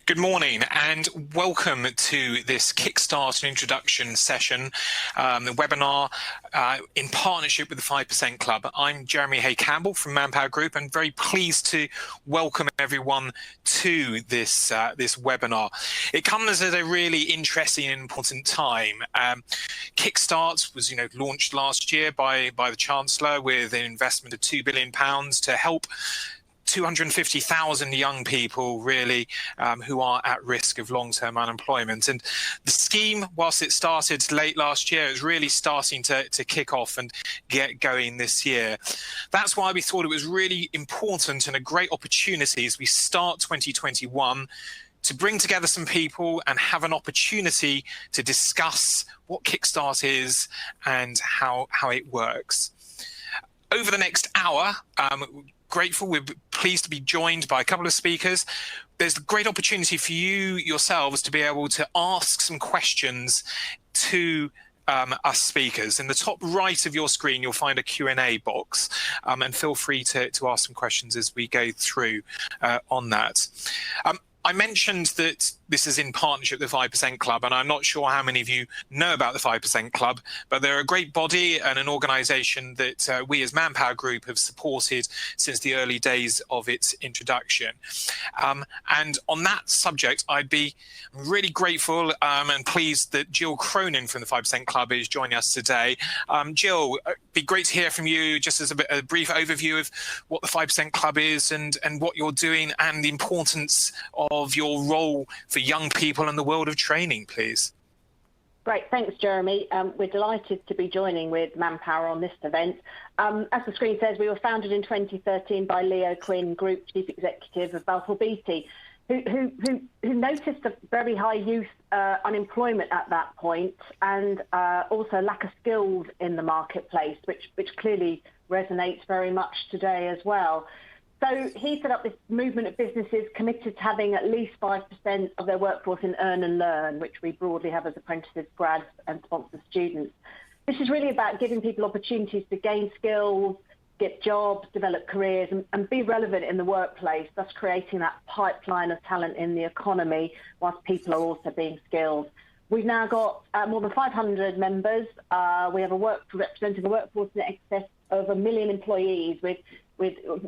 Good morning and welcome to this Kickstart and Introduction session, the webinar in partnership with the 5% Club. I'm Jeremy Hay-Campbell from ManpowerGroup and very pleased to welcome everyone to this webinar. It comes at a really interesting and important time. Kickstart was launched last year by the Chancellor with an investment of £2 billion to help 250,000 young people really who are at risk of long-term unemployment. And the scheme, whilst it started late last year, is really starting to kick off and get going this year. That's why we thought it was really important and a great opportunity as we start 2021 to bring together some people and have an opportunity to discuss what Kickstart is and how it works. Over the next hour, we're pleased to be joined by a couple of speakers. There's a great opportunity for you yourselves to be able to ask some questions to us speakers. In the top right of your screen, you'll find a Q&A box, and feel free to ask some questions as we go through on that. I mentioned that this is in partnership with the 5% Club, and I'm not sure how many of you know about the 5% Club, but they're a great body and an organisation that we as ManpowerGroup have supported since the early days of its introduction. And on that subject, I'd be really grateful and pleased that Jill Cronin from the 5% Club is joining us today. Jill, it'd be great to hear from you just as a brief overview of what the 5% Club is and what you're doing and the importance of your role for young people in the world of training, please. Great, thanks, Jeremy. We're delighted to be joining with Manpower on this event. As the screen says, we were founded in 2013 by Leo Quinn, Group Chief Executive of Balfour Beatty, who noticed a very high youth unemployment at that point and also lack of skills in the marketplace, which clearly resonates very much today as well. So he set up this movement of businesses committed to having at least 5% of their workforce in earn and learn, which we broadly have as apprentices, grads and sponsored students. This is really about giving people opportunities to gain skills, get jobs, develop careers and be relevant in the workplace, thus creating that pipeline of talent in the economy whilst people are also being skilled. We've now got more than 500 members. We have representing a workforce in excess of 1 million employees with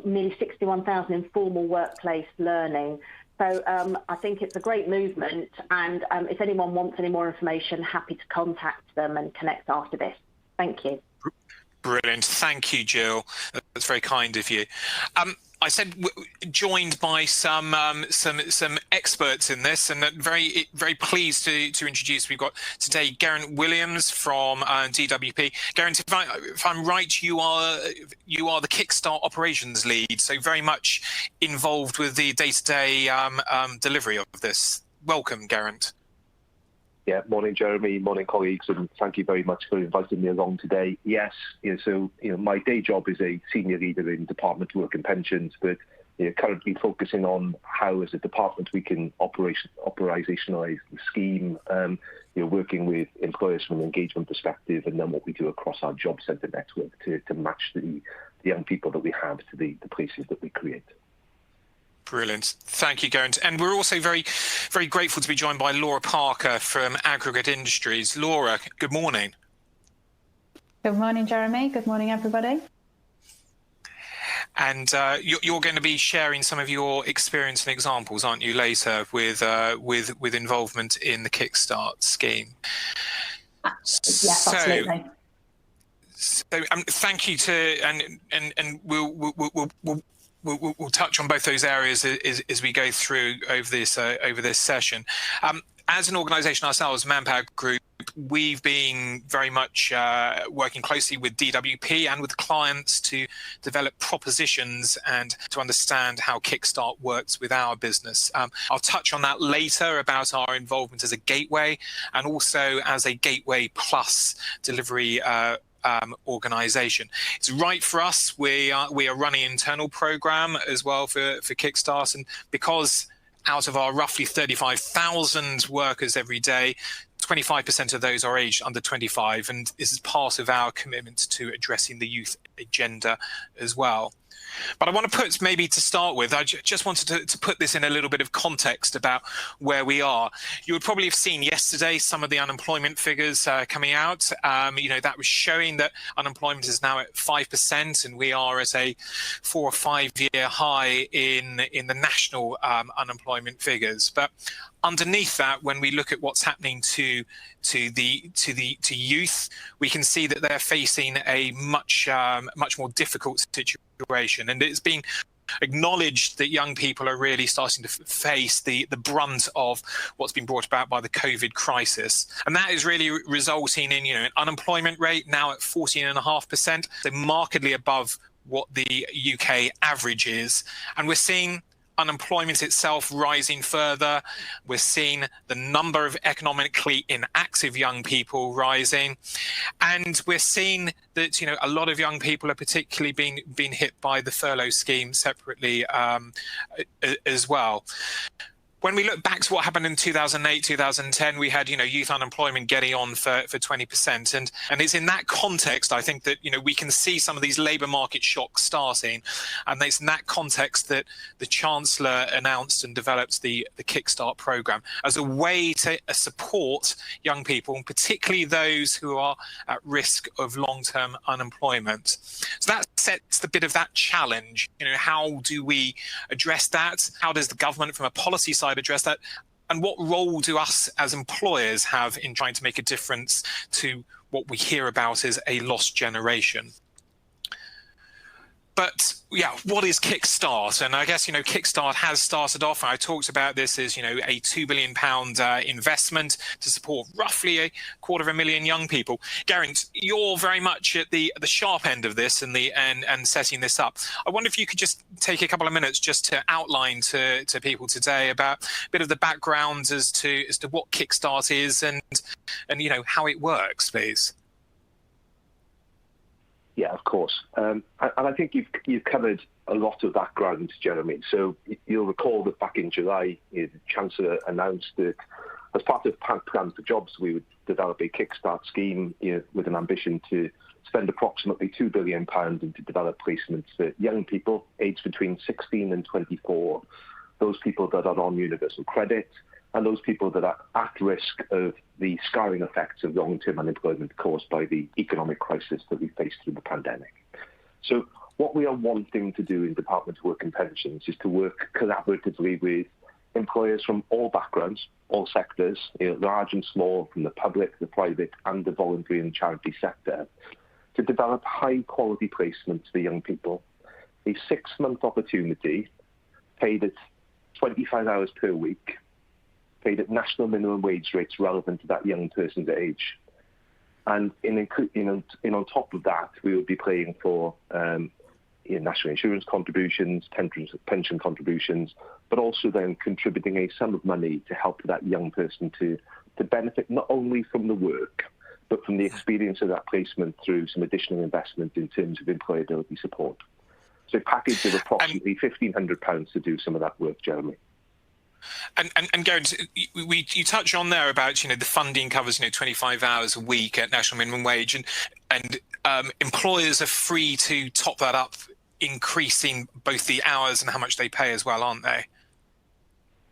nearly 61,000 in formal workplace learning. So I think it's a great movement, and if anyone wants any more information, happy to contact them and connect after this. Thank you. Brilliant. Thank you, Jill. That's very kind of you. I said joined by some experts in this, and very pleased to introduce. We've got today Geraint Williams from DWP. Geraint, if I'm right, you are the Kickstart operations lead, so very much involved with the day-to-day delivery of this. Welcome, Geraint. Yeah, morning, Jeremy, morning, colleagues, and thank you very much for inviting me along today. Yes, my day job is a senior leader in Department Work and Pensions, but currently focusing on how, as a department, we can operationalise the scheme, working with employers from an engagement perspective, and then what we do across our job centre network to match the young people that we have to the places that we create. Brilliant. Thank you, Geraint. And we're also very, very grateful to be joined by Laura Parker from Aggregate Industries. Laura, good morning. Good morning, Jeremy. Good morning, everybody. And you're going to be sharing some of your experience and examples, aren't you, later with involvement in the Kickstart scheme? Yes, absolutely. So thank you and we'll touch on both those areas as we go through over this session. As an organisation ourselves, ManpowerGroup, we've been very much working closely with DWP and with clients to develop propositions and to understand how Kickstart works with our business. I'll touch on that later about our involvement as a gateway and also as a gateway plus delivery organisation. It's right for us. We are running an internal program as well for Kickstart, and because out of our roughly 35,000 workers every day, 25% of those are aged under 25, and this is part of our commitment to addressing the youth agenda as well. But I want to put, maybe to start with, I just wanted to put this in a little bit of context about where we are. You would probably have seen yesterday some of the unemployment figures coming out. That was showing that unemployment is now at 5%, and we are at a 4 or 5 year high in the national unemployment figures. But underneath that, when we look at what's happening to youth, we can see that they're facing a much more difficult situation, and it's been acknowledged that young people are really starting to face the brunt of what's been brought about by the COVID crisis, and that is really resulting in an unemployment rate now at 14.5%, so markedly above what the UK average is, and we're seeing unemployment itself rising further. We're seeing the number of economically inactive young people rising, and we're seeing that a lot of young people are particularly being hit by the furlough scheme separately as well. When we look back to what happened in 2008, 2010, we had, youth unemployment getting on for 20%. And it's in that context, I think, that, we can see some of these labour market shocks starting. And it's in that context that the Chancellor announced and developed the Kickstart programme as a way to support young people, and particularly those who are at risk of long-term unemployment. So that sets the bit of that challenge. How do we address that? How does the government, from a policy side, address that, and what role do us as employers have in trying to make a difference to what we hear about as a lost generation? But yeah, what is Kickstart? And I guess, Kickstart has started off, and I talked about this as, a £2 billion investment to support roughly 250,000 young people. Geraint, you're very much at the sharp end of this and setting this up. I wonder if you could just take a couple of minutes just to outline to people today about a bit of the background as to what Kickstart is and how it works, please. Yeah, of course. And I think you've covered a lot of that ground, Jeremy. So you'll recall that back in July, the Chancellor announced that as part of Plan for Jobs, we would develop a Kickstart scheme with an ambition to spend approximately £2 billion and to develop placements for young people aged between 16 and 24, those people that are on universal credit, and those people that are at risk of the scarring effects of long-term unemployment caused by the economic crisis that we faced through the pandemic. So what we are wanting to do in Department of Work and Pensions is to work collaboratively with employers from all backgrounds, all sectors, large and small, from the public, the private, and the voluntary and charity sector, to develop high-quality placements for young people, a 6-month opportunity, paid at 25 hours per week, paid at national minimum wage rates relevant to that young person's age. And on top of that, we would be paying for national insurance contributions, pension contributions, but also then contributing a sum of money to help that young person to benefit not only from the work, but from the experience of that placement through some additional investment in terms of employability support. So a package of approximately £1,500 to do some of that work, Jeremy. And Geraint, you touch on there about the funding covers 25 hours a week at national minimum wage, and employers are free to top that up, increasing both the hours and how much they pay as well, aren't they?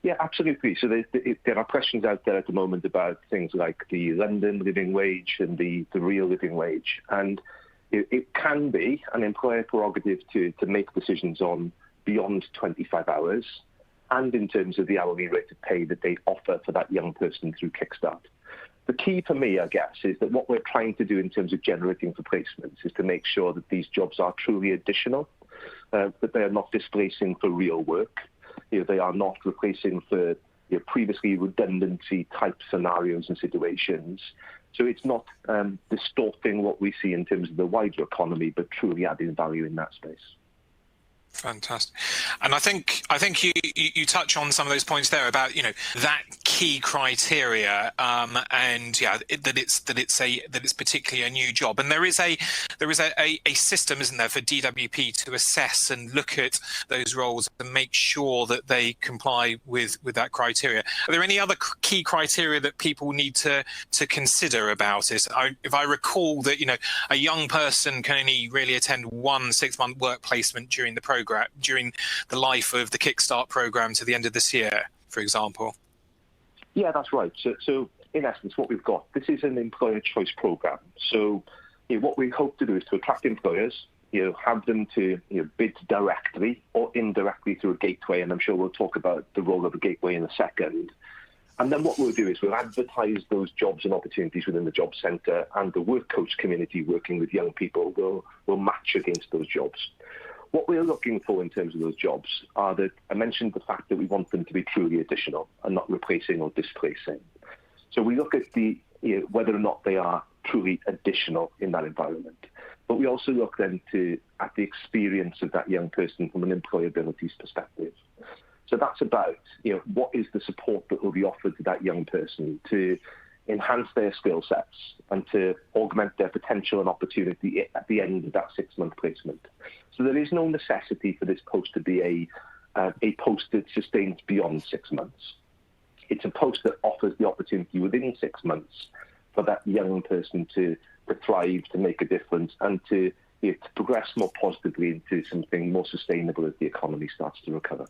Yeah, absolutely. So there are questions out there at the moment about things like the London living wage and the real living wage, and it can be an employer prerogative to make decisions on beyond 25 hours. And in terms of the hourly rate of pay that they offer for that young person through Kickstart. The key for me, I guess, is that what we're trying to do in terms of generating for placements is to make sure that these jobs are truly additional, that they are not displacing for real work. They are not replacing for previously redundancy type scenarios and situations. So it's not distorting what we see in terms of the wider economy, but truly adding value in that space. Fantastic. And I think you touch on some of those points there about that key criteria, and that it's particularly a new job. And there is a system, isn't there, for DWP to assess and look at those roles and make sure that they comply with that criteria. Are there any other key criteria that people need to consider about it? If I recall that a young person can only really attend one 6-month work placement during the program, during the life of the Kickstart program to the end of this year, for example. Yeah, that's right. So in essence, what we've got, this is an employer choice program. So what we hope to do is to attract employers, have them to bid directly or indirectly through a gateway, and I'm sure we'll talk about the role of a gateway in a second. And then what we'll do is we'll advertise those jobs and opportunities within the job centre, and the work coach community working with young people will match against those jobs. What we're looking for in terms of those jobs are that I mentioned the fact that we want them to be truly additional and not replacing or displacing. So we look at whether or not they are truly additional in that environment. But we also look then at the experience of that young person from an employability perspective. So that's about what is the support that will be offered to that young person to enhance their skill sets and to augment their potential and opportunity at the end of that 6-month placement. So there is no necessity for this post to be a post that sustains beyond 6 months. It's a post that offers the opportunity within 6 months for that young person to thrive, to make a difference, and to progress more positively into something more sustainable as the economy starts to recover.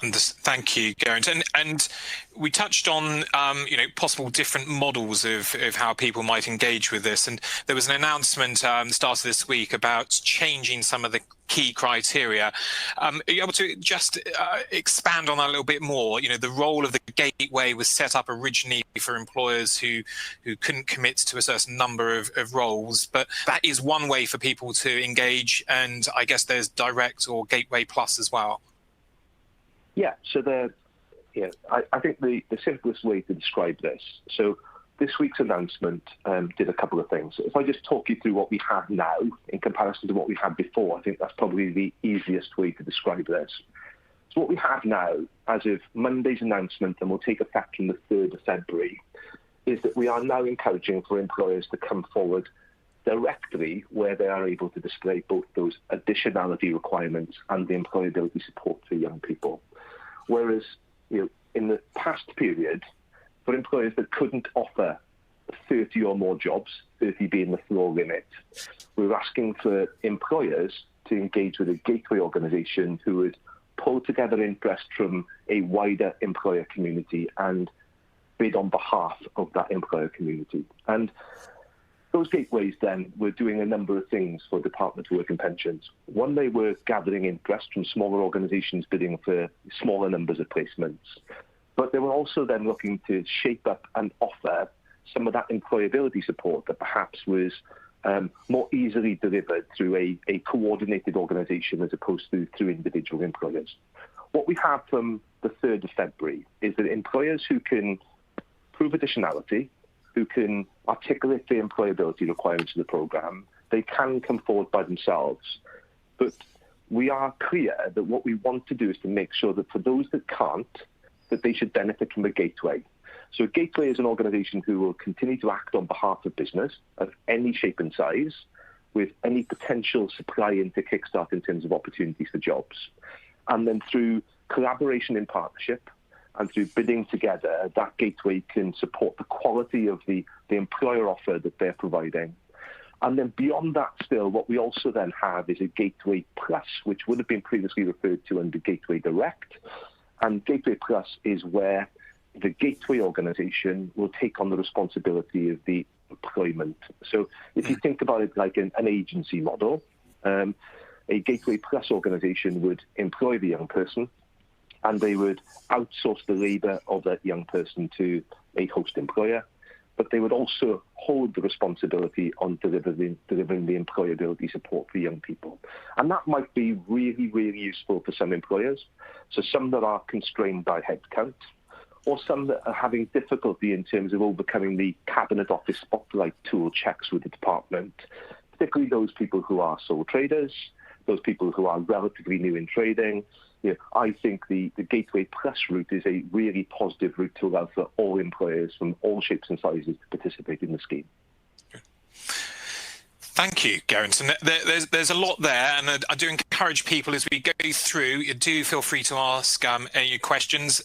Thank you, Geraint. And we touched on possible different models of how people might engage with this. And there was an announcement started this week about changing some of the key criteria. Are you able to just expand on that a little bit more? The role of the gateway was set up originally for employers who couldn't commit to a certain number of roles, but that is one way for people to engage. And I guess there's direct or gateway plus as well. Yeah, so I think the simplest way to describe this, so this week's announcement did a couple of things. If I just talk you through what we have now in comparison to what we had before, I think that's probably the easiest way to describe this. So what we have now, as of Monday's announcement, and will take effect from the 3rd of February, is that we are now encouraging for employers to come forward directly where they are able to display both those additionality requirements and the employability support for young people. Whereas, in the past period, for employers that couldn't offer 30 or more jobs, 30 being the floor limit, we were asking for employers to engage with a gateway organisation who would pull together interest from a wider employer community and bid on behalf of that employer community. And those gateways then were doing a number of things for Department for Work and Pensions. One, they were gathering interest from smaller organisations bidding for smaller numbers of placements. But they were also then looking to shape up and offer some of that employability support that perhaps was more easily delivered through a coordinated organisation as opposed to through individual employers. What we have from the 3rd of February is that employers who can prove additionality, who can articulate the employability requirements of the programme, they can come forward by themselves. But we are clear that what we want to do is to make sure that for those that can't, that they should benefit from a gateway. So a gateway is an organisation who will continue to act on behalf of business of any shape and size, with any potential supply into Kickstart in terms of opportunities for jobs. And then through collaboration in partnership, and through bidding together, that gateway can support the quality of the employer offer that they're providing. And then beyond that still, what we also then have is a Gateway Plus, which would have been previously referred to under Gateway Direct. And Gateway Plus is where the gateway organisation will take on the responsibility of the employment. So if you think about it like an agency model, a Gateway Plus organisation would employ the young person, and they would outsource the labour of that young person to a host employer, but they would also hold the responsibility on delivering the employability support for young people. And that might be really, really useful for some employers, so some that are constrained by headcount, or some that are having difficulty in terms of overcoming the Cabinet Office spotlight tool checks with the department, particularly those people who are sole traders, those people who are relatively new in trading. I think the Gateway Plus route is a really positive route to allow for all employers from all shapes and sizes to participate in the scheme. Thank you, Geraint. And there's a lot there, and I do encourage people as we go through. You do feel free to ask your questions.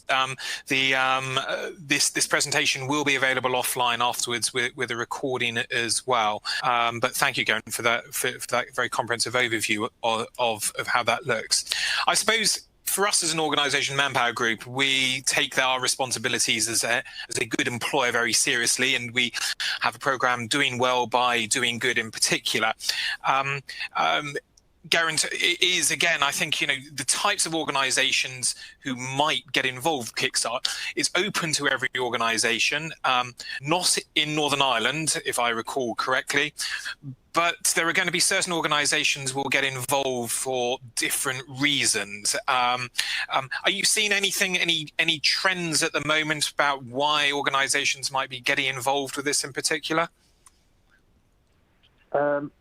This presentation will be available offline afterwards with a recording as well. But thank you, Geraint, for that very comprehensive overview of how that looks. I suppose, for us as an organisation, ManpowerGroup, we take our responsibilities as a good employer very seriously, and we have a programme Doing Well by Doing Good in particular. Geraint, it is, again, I think, the types of organisations who might get involved with Kickstart, it's open to every organisation, not in Northern Ireland, if I recall correctly, but there are going to be certain organisations will get involved for different reasons. Are you seeing any trends at the moment about why organisations might be getting involved with this in particular?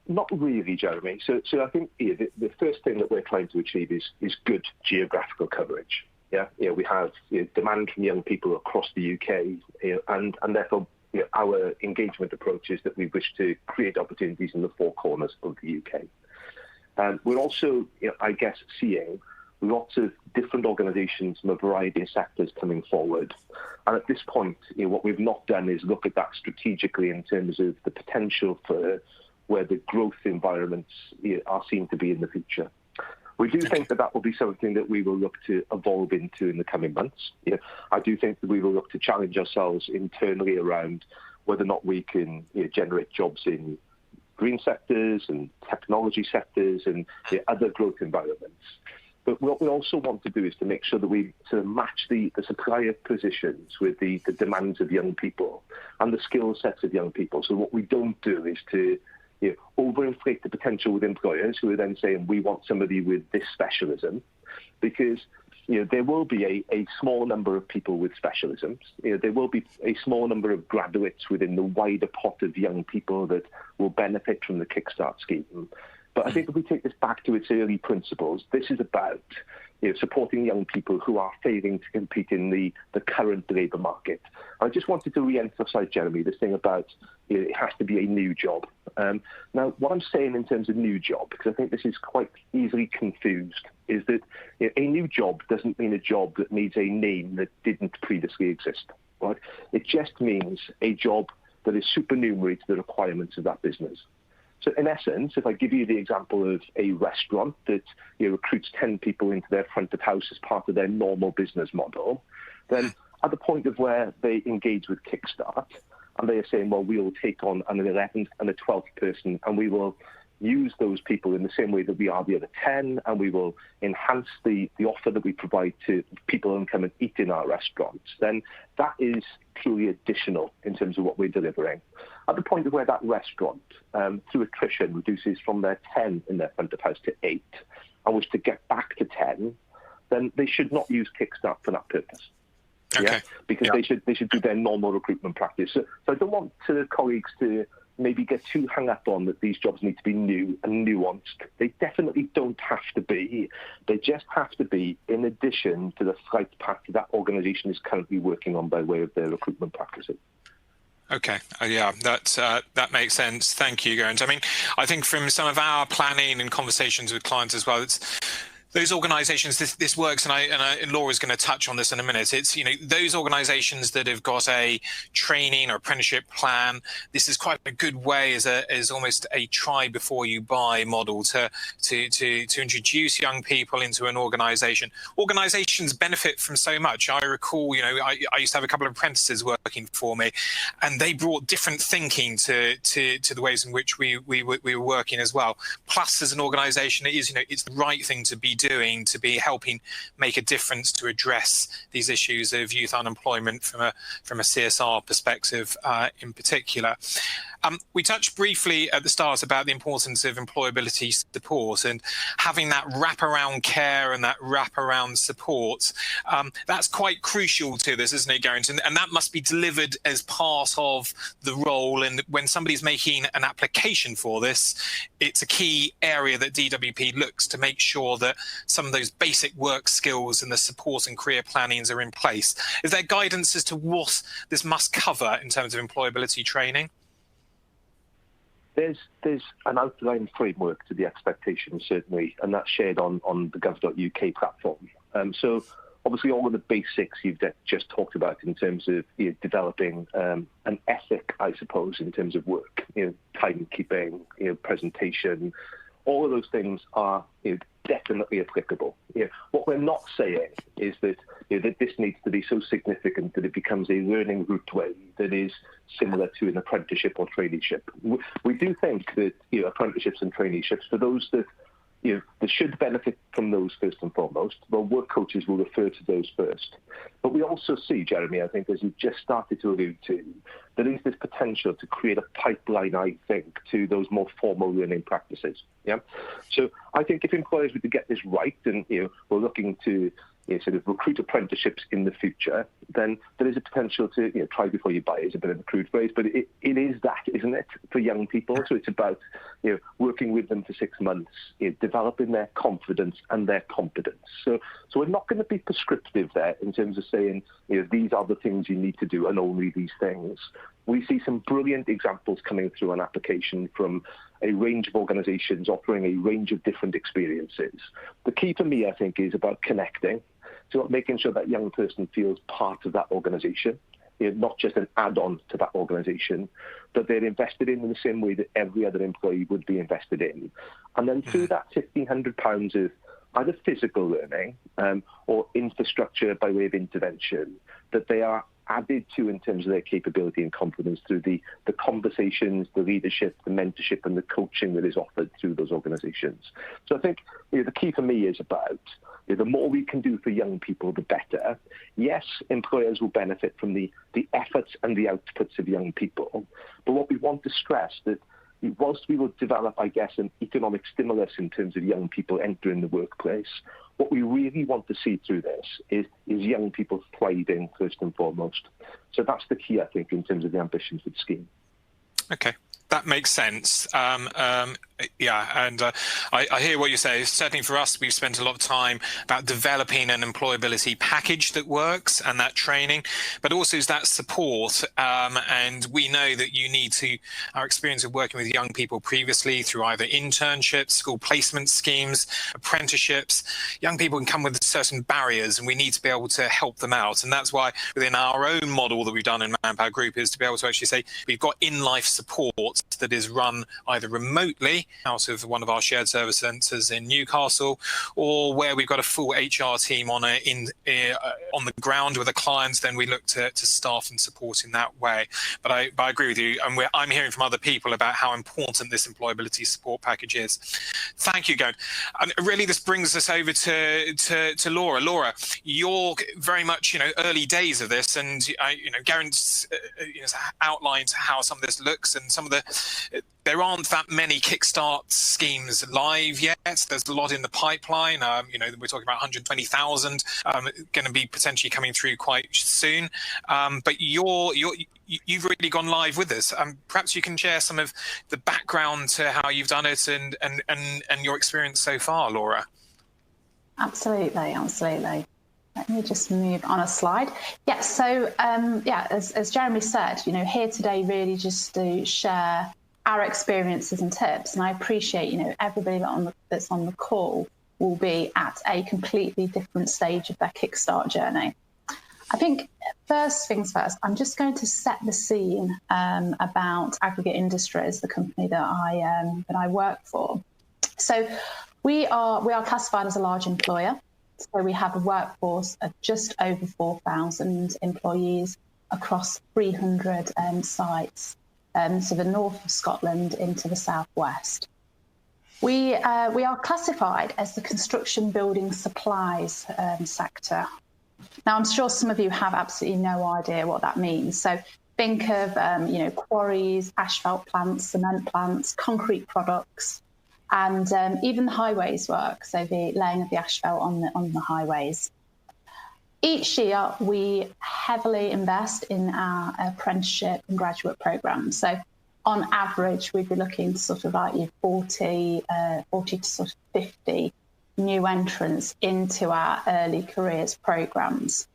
Not really, Jeremy. So I think the first thing that we're trying to achieve is good geographical coverage. Yeah, we have demand from young people across the UK, and therefore our engagement approach is that we wish to create opportunities in the four corners of the UK. We're also, I guess, seeing lots of different organisations from a variety of sectors coming forward. And at this point, what we've not done is look at that strategically in terms of the potential for where the growth environments are seen to be in the future. We do think that will be something that we will look to evolve into in the coming months. I do think that we will look to challenge ourselves internally around whether or not we can generate jobs in green sectors and technology sectors and other growth environments. But what we also want to do is to make sure that we sort of match the supply of positions with the demands of young people and the skill sets of young people. So what we don't do is to overinflate the potential with employers who are then saying, we want somebody with this specialism, because there will be a small number of people with specialisms. There will be a small number of graduates within the wider pot of young people that will benefit from the Kickstart scheme. But I think if we take this back to its early principles, this is about supporting young people who are failing to compete in the current labour market. I just wanted to re-emphasise, Jeremy, this thing about it has to be a new job. Now, what I'm saying in terms of new job, because I think this is quite easily confused, is that a new job doesn't mean a job that needs a name that didn't previously exist. Right? It just means a job that is supernumerary to the requirements of that business. So in essence, if I give you the example of a restaurant that recruits 10 people into their front of house as part of their normal business model, then at the point of where they engage with Kickstart and they are saying, well, we'll take on an 11th and a 12th person and we will use those people in the same way that we are the other 10, and we will enhance the offer that we provide to people who come and eat in our restaurants, then that is truly additional in terms of what we're delivering. At the point of where that restaurant, through attrition, reduces from their 10 in their front of house to 8, and wish to get back to 10, then they should not use Kickstart for that purpose. Okay. Yeah? Because they should do their normal recruitment practice. So I don't want colleagues to maybe get too hung up on that these jobs need to be new and nuanced. They definitely don't have to be. They just have to be in addition to the flight path that organisation is currently working on by way of their recruitment practices. Okay. Yeah, that makes sense. Thank you, Geraint. I mean, I think from some of our planning and conversations with clients as well, it's those organisations, this works, and Laura's going to touch on this in a minute. It's those organisations that have got a training or apprenticeship plan. This is quite a good way as almost a try before you buy model to introduce young people into an organisation. Organisations benefit from so much. I recall, I used to have a couple of apprentices working for me, and they brought different thinking to the ways in which we were working as well. Plus, as an organisation, it is it's the right thing to be doing, to be helping make a difference to address these issues of youth unemployment from a CSR perspective in particular. We touched briefly at the start about the importance of employability support and having that wraparound care and that wraparound support. That's quite crucial to this, isn't it, Garrington? And that must be delivered as part of the role. And when somebody's making an application for this, it's a key area that DWP looks to make sure that some of those basic work skills and the support and career plannings are in place. Is there guidance as to what this must cover in terms of employability training? There's an outline framework to the expectations, certainly, and that's shared on the gov.uk platform. So obviously all of the basics you've just talked about in terms of developing an ethic, I suppose, in terms of work, timekeeping, presentation, all of those things are definitely applicable. What we're not saying is that that this needs to be so significant that it becomes a learning routeway that is similar to an apprenticeship or traineeship. We do think that apprenticeships and traineeships, for those that that should benefit from those first and foremost, well, work coaches will refer to those first. But we also see, Jeremy, I think, as you just started to allude to, there is this potential to create a pipeline, I think, to those more formal learning practices. Yeah. So I think if employers were to get this right, and we're looking to sort of recruit apprenticeships in the future, then there is a potential to try before you buy is a bit of a crude phrase, but it is that, isn't it, for young people? So it's about working with them for 6 months, developing their confidence and their competence. So we're not going to be prescriptive there in terms of saying these are the things you need to do and only these things. We see some brilliant examples coming through an application from a range of organisations offering a range of different experiences. The key for me, I think, is about connecting. So making sure that young person feels part of that organisation, not just an add-on to that organisation, that they're invested in the same way that every other employee would be invested in. And then through that £1,500 of either physical learning or infrastructure by way of intervention, that they are added to in terms of their capability and confidence through the conversations, the leadership, the mentorship and the coaching that is offered through those organisations. So I think the key for me is about the more we can do for young people, the better. Yes, employers will benefit from the efforts and the outputs of young people. But what we want to stress that whilst we will develop, I guess, an economic stimulus in terms of young people entering the workplace, what we really want to see through this is young people thriving first and foremost. So that's the key, I think, in terms of the ambitions of the scheme. Okay. That makes sense. Yeah, and I hear what you say. Certainly for us, we've spent a lot of time about developing an employability package that works and that training, but also is that support. And we know that you need to, our experience of working with young people previously through either internships, school placement schemes, apprenticeships, young people can come with certain barriers and we need to be able to help them out. And that's why within our own model that we've done in Manpower Group is to be able to actually say we've got in-life support that is run either remotely out of one of our shared service centres in Newcastle, or where we've got a full HR team on the ground with the clients. Then we look to staff and support in that way. But I agree with you, and I'm hearing from other people about how important this employability support package is. Thank you, Garen. And really, this brings us over to Laura. Laura, you're very much early days of this, and Garen's outlined how some of this looks, and some of there aren't that many Kickstart schemes live yet. There's a lot in the pipeline. We're talking about 120,000 going to be potentially coming through quite soon. But you've really gone live with this. Perhaps you can share some of the background to how you've done it and your experience so far, Laura. Absolutely. Let me just move on a slide. Yeah, so as Jeremy said, here today really just to share our experiences and tips. And I appreciate, everybody that's on the call will be at a completely different stage of their Kickstart journey. I think first things first, I'm just going to set the scene about Aggregate Industries, the company that I work for. So we are classified as a large employer. So we have a workforce of just over 4,000 employees across 300 sites, so the north of Scotland into the southwest. We are classified as the construction building supplies sector. Now, I'm sure some of you have absolutely no idea what that means. So Think of, quarries, asphalt plants, cement plants, concrete products, and even the highways work, so the laying of the asphalt on the highways. Each year, we heavily invest in our apprenticeship and graduate programs. So on average, we'd be looking to sort of like 40 to sort of 50 new entrants into our early careers programs.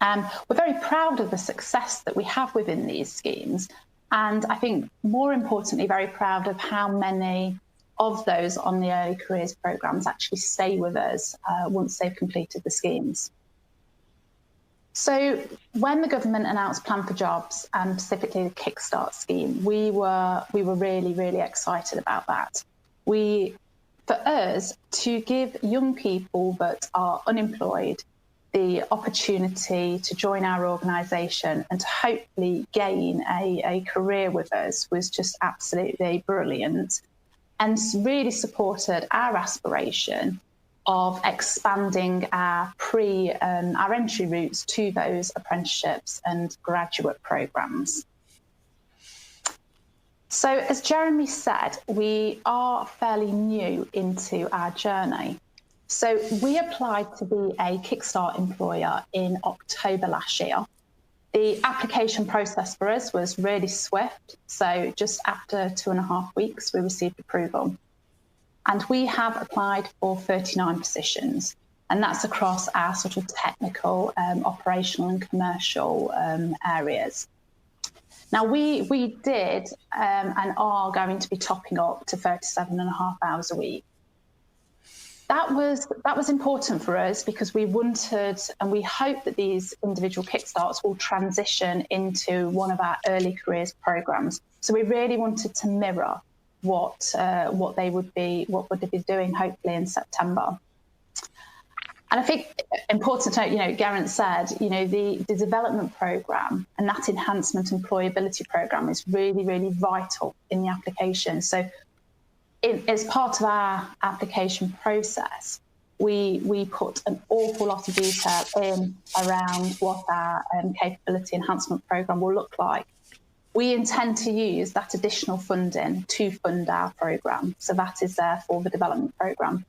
We're very proud of the success that we have within these schemes. And I think more importantly, very proud of how many of those on the early careers programs actually stay with us once they've completed the schemes. So when the government announced Plan for Jobs, and specifically the Kickstart scheme, we were really, really excited about that. For us to give young people that are unemployed the opportunity to join our organisation and to hopefully gain a career with us was just absolutely brilliant, and really supported our aspiration of expanding our entry routes to those apprenticeships and graduate programmes. So as Jeremy said, we are fairly new into our journey. So we applied to be a Kickstart employer in October last year. The application process for us was really swift. So just after 2.5 weeks, we received approval. And we have applied for 39 positions. And that's across our sort of technical, operational and commercial areas. Now, we did and are going to be topping up to 37.5 hours a week. That was important for us because we wanted and we hope that these individual Kickstarts will transition into one of our early careers programs. So we really wanted to mirror what they would be doing hopefully in September. And I think important to note, Geraint said, the development program and that enhancement employability program is really, really vital in the application. So as part of our application process, we put an awful lot of detail in around what our capability enhancement program will look like. We intend to use that additional funding to fund our program. So that is there for the development program.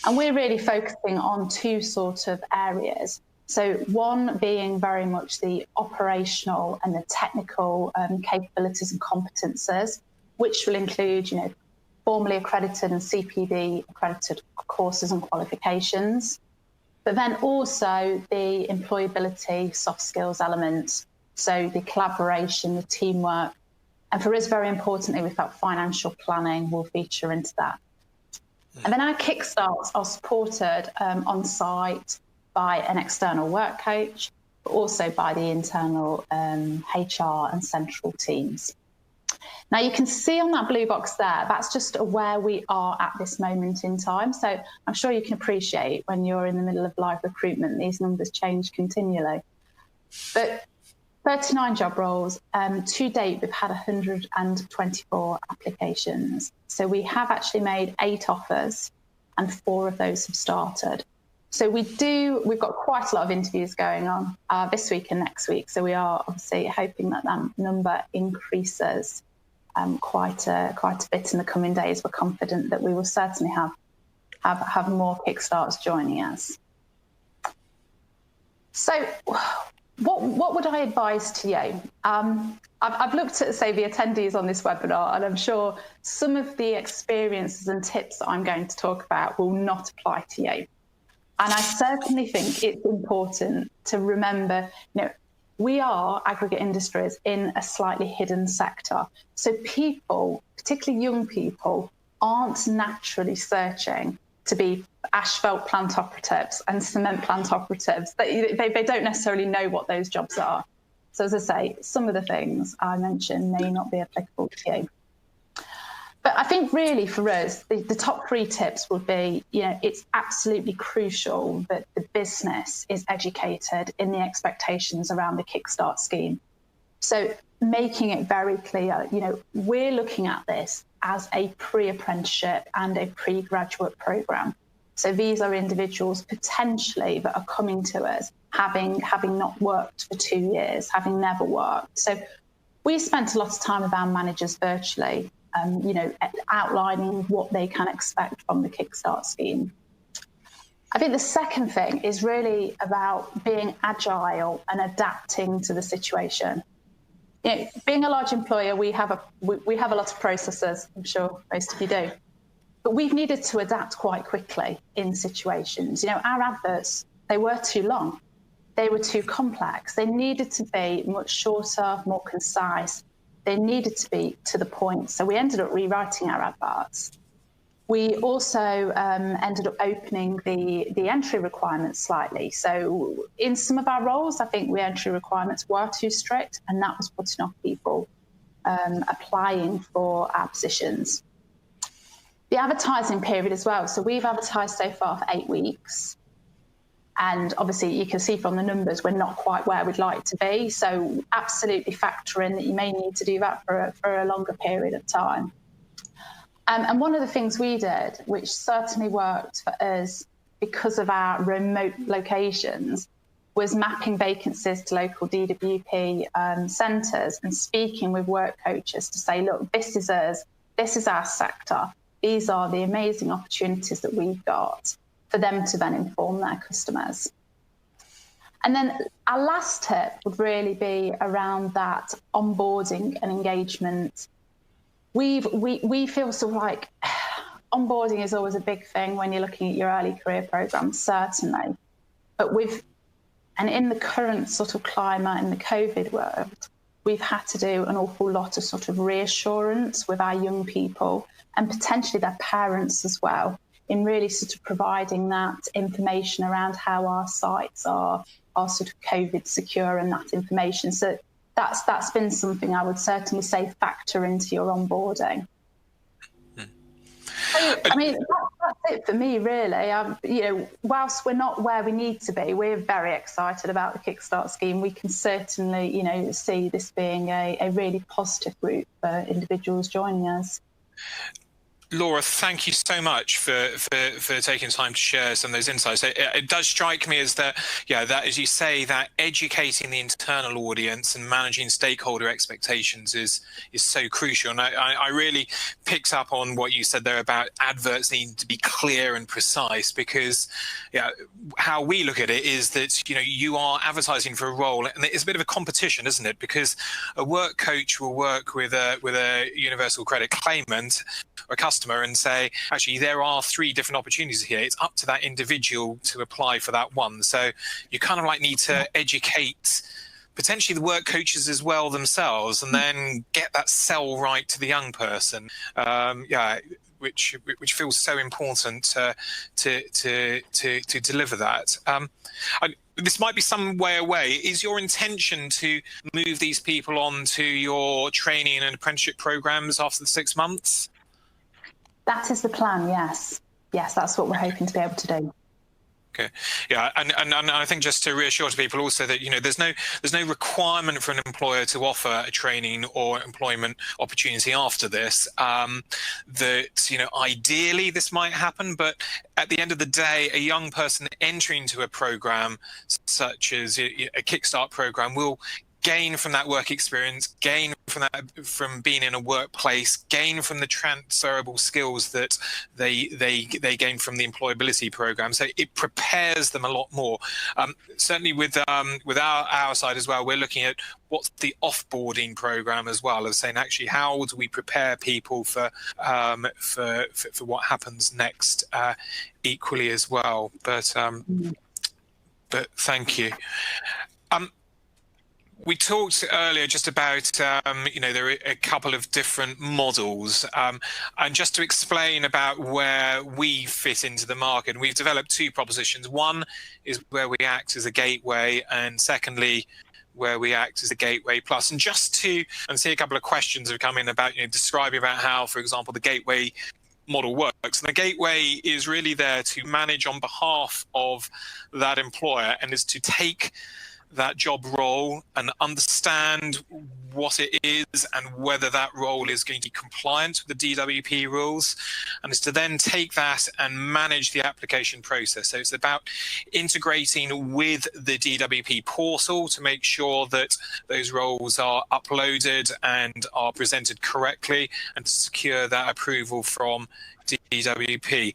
And we're really focusing on two sort of areas. So one being very much the operational and the technical capabilities and competences, which will include, formally accredited and CPD accredited courses and qualifications, but then also the employability soft skills element. So the collaboration, the teamwork, and for us, very importantly, we felt financial planning will feature into that. And then our Kickstarts are supported on site by an external work coach, but also by the internal HR and central teams. Now, you can see on that blue box there, that's just where we are at this moment in time. So I'm sure you can appreciate when you're in the middle of live recruitment, these numbers change continually. But 39 job roles. To date, we've had 124 applications. So we have actually made 8 offers and 4 of those have started. So we've got quite a lot of interviews going on this week and next week. So we are obviously hoping that number increases quite a bit in the coming days. We're confident that we will certainly have more Kickstarts joining us. So what would I advise to you? I've looked at, say, the attendees on this webinar, and I'm sure some of the experiences and tips that I'm going to talk about will not apply to you. And I certainly think it's important to remember, we are Aggregate Industries in a slightly hidden sector. So people, particularly young people, aren't naturally searching to be asphalt plant operatives and cement plant operatives. They don't necessarily know what those jobs are. So as I say, some of the things I mentioned may not be applicable to you. But I think really for us, the top 3 tips would be, it's absolutely crucial that the business is educated in the expectations around the Kickstart scheme. So making it very clear, we're looking at this as a pre-apprenticeship and a pre-graduate programme. So these are individuals potentially that are coming to us having not worked for 2 years, having never worked. So we spent a lot of time with our managers virtually, outlining what they can expect from the Kickstart scheme. I think the second thing is really about being agile and adapting to the situation. Being a large employer, we have a lot of processes. I'm sure most of you do, but we've needed to adapt quite quickly in situations. Our adverts, they were too long, they were too complex. They needed to be much shorter, more concise. They needed to be to the point. So we ended up rewriting our adverts. We also ended up opening the entry requirements slightly. So in some of our roles, I think the entry requirements were too strict, and that was putting off people applying for our positions. The advertising period as well. So we've advertised so far for 8 weeks. And obviously you can see from the numbers, we're not quite where we'd like to be. So absolutely factor in that you may need to do that for a longer period of time. And one of the things we did, which certainly worked for us because of our remote locations, was mapping vacancies to local DWP centres and speaking with work coaches to say, look, this is us, this is our sector, these are the amazing opportunities that we've got, for them to then inform their customers. And then our last tip would really be around that onboarding and engagement. We feel sort of like onboarding is always a big thing when you're looking at your early career programs, certainly. But in the current sort of climate in the COVID world, we've had to do an awful lot of sort of reassurance with our young people and potentially their parents as well, in really sort of providing that information around how our sites are sort of COVID secure and that information. So that's been something I would certainly say factor into your onboarding. So, I mean, that's it for me, really. Whilst we're not where we need to be, we're very excited about the Kickstart scheme. We can certainly, see this being a really positive route for individuals joining us. Laura, thank you so much for taking time to share some of those insights. It does strike me as that, that as you say, that educating the internal audience and managing stakeholder expectations is so crucial. And I really picked up on what you said there about adverts needing to be clear and precise, because how we look at it is that you are advertising for a role, and it's a bit of a competition, isn't it? Because a work coach will work with a universal credit claimant or a customer and say, actually, there are 3 different opportunities here. It's up to that individual to apply for that one. So you kind of need to educate potentially the work coaches as well themselves, and then get that sell right to the young person. Which feels so important to deliver that. This might be some way away. Is your intention to move these people on to your training and apprenticeship programs after the 6 months? That is the plan, yes. Yes, that's what we're hoping to be able to do. Okay, and I think just to reassure to people also that there's no requirement for an employer to offer a training or employment opportunity after this. That ideally this might happen, but at the end of the day, a young person entering into a program such as a Kickstart program will gain from that work experience, gain from being in a workplace, gain from the transferable skills that they gain from the employability program. So it prepares them a lot more. Certainly with our side as well, we're looking at what's the offboarding program as well, of saying actually how do we prepare people for what happens next equally as well. But thank you. We talked earlier just about, there are a couple of different models. And just to explain about where we fit into the market, we've developed 2 propositions. One is where we act as a gateway, and secondly, where we act as a gateway plus. And just to see a couple of questions have come in about, describing about how, for example, the gateway model works. And the gateway is really there to manage on behalf of that employer, and is to take that job role and understand what it is and whether that role is going to be compliant with the DWP rules, and is to then take that and manage the application process. So it's about integrating with the DWP portal to make sure that those roles are uploaded and are presented correctly, and to secure that approval from DWP.